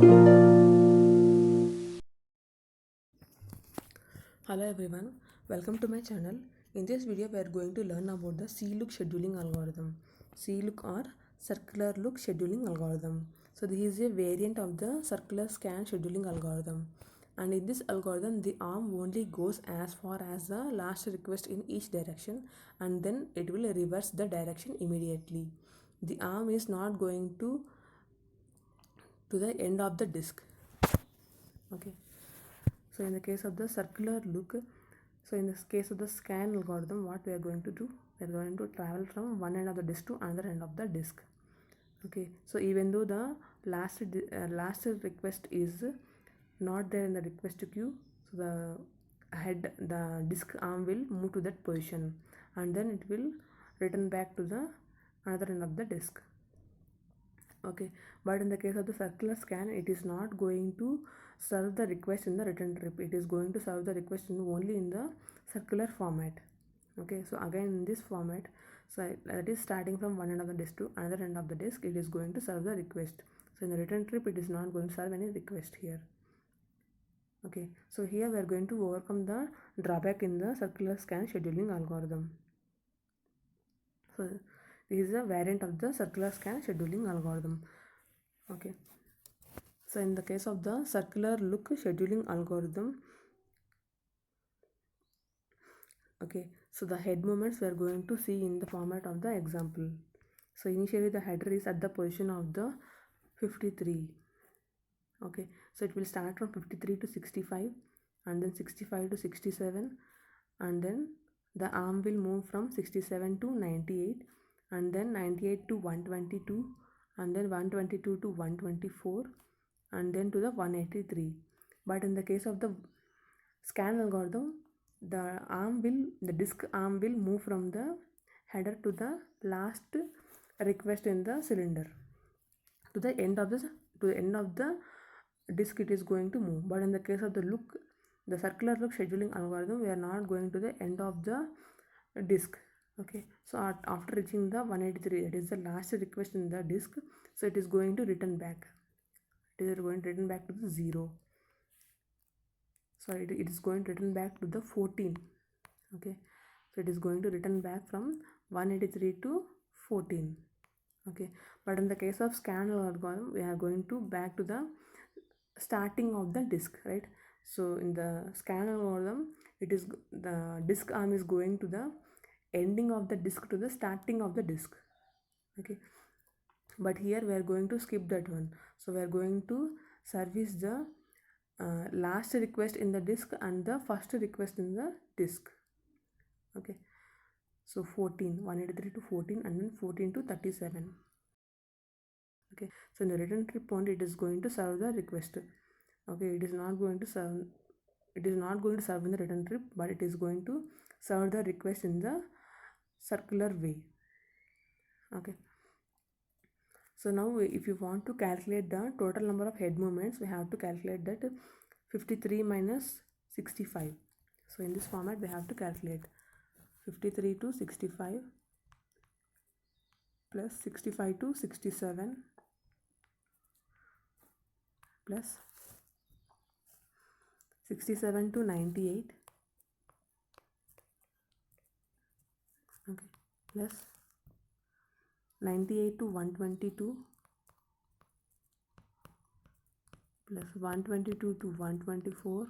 Hello everyone, welcome to my channel. In this video we are going to learn about the C-look scheduling algorithm. C-look or circular look scheduling algorithm. So this is a variant of the circular scan scheduling algorithm. And in this algorithm the arm only goes as far as the last request in each direction, and then it will reverse the direction immediately. The arm is not going to the end of the disk. Okay. So in the case of the circular look, so in this case of the scan algorithm, what we are going to do, we are going to travel from one end of the disk to another end of the disk. Okay, so even though the last request is not there in the request queue, so the disk arm will move to that position, and then it will return back to the another end of the disk. Okay, but in the case of the circular scan, it is not going to serve the request in the return trip. It is going to serve the request only in the circular format. Okay, so again in this format, so that is starting from one end of the disk to another end of the disk, it is going to serve the request. So in the return trip, it is not going to serve any request here. Okay, so here we are going to overcome the drawback in the circular scan scheduling algorithm. So this is a variant of the circular scan scheduling algorithm. Okay, so in the case of the circular look scheduling algorithm, okay, so the head movements we are going to see in the format of the example. So initially the header is at the position of the 53. Okay, so it will start from 53 to 65, and then 65 to 67, and then the arm will move from 67 to 98, and then 98 to 122, and then 122 to 124, and then to the 183. But in the case of the scan algorithm, the disk arm will move from the header to the last request in the cylinder. To the end of the disk it is going to move. But in the case of the circular look scheduling algorithm, we are not going to the end of the disk. Okay, so after reaching the 183, it is the last request in the disk, so it is going to return back. It is going to return back to the 0. So it is going to return back to the 14. Okay, so it is going to return back from 183 to 14. Okay, but in the case of scan algorithm, we are going to back to the starting of the disk, right? So in the scan algorithm, it is the disk arm is going to the ending of the disk to the starting of the disk. Okay, but here we are going to skip that one. So we are going to service the last request in the disk and the first request in the disk. Okay, so 14, 183 to 14, and then 14 to 37. Okay, so in the return trip point, it is going to serve the request. Okay, it is not going to serve in the return trip, but it is going to serve the request in the circular way. Okay, so now if you want to calculate the total number of head movements, we have to calculate that 53 minus 65. So in this format we have to calculate 53 to 65 plus 65 to 67 plus 67 to 98, okay, plus 98 to 122 plus 122 to 124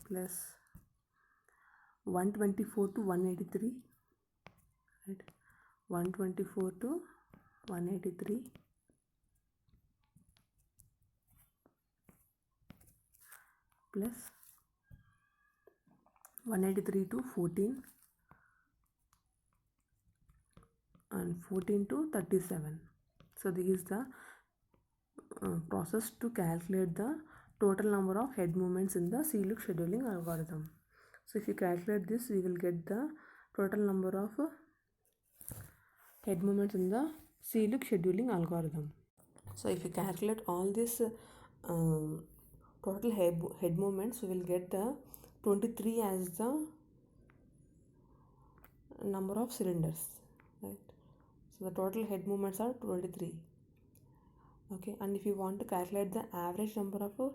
plus 124 to 183, right? 124 to 183 plus 183 to 14 and 14 to 37. So this is the process to calculate the total number of head movements in the C-look scheduling algorithm. So if you calculate this, we will get the total number of head movements in the C-look scheduling algorithm. So if you calculate all this total head movements, we will get the 23 as the number of cylinders, right? So the total head movements are 23. Okay, and if you want to calculate the average number of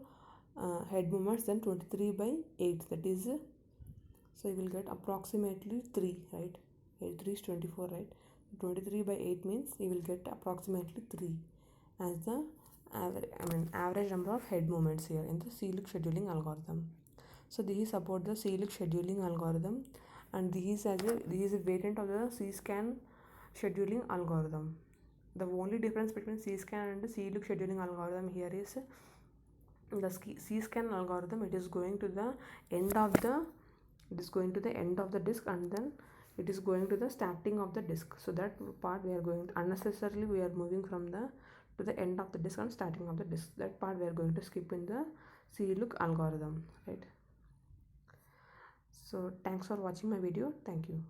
head movements, then 23 by 8, that is so you will get approximately 3, right? 8 3 is 24, right? 23 by 8 means you will get approximately 3 as the average number of head movements here in the C-look scheduling algorithm. So this is about the C-look scheduling algorithm, and this is a variant of the C-scan scheduling algorithm. The only difference between C-scan and the C-look scheduling algorithm here is the C-scan algorithm. It is going to the end of the disk, and then it is going to the starting of the disk. So that part we are going to, unnecessarily we are moving from the to the end of the disk and starting of the disk. That part we are going to skip in the C-look algorithm, right? So thanks for watching my video. Thank you.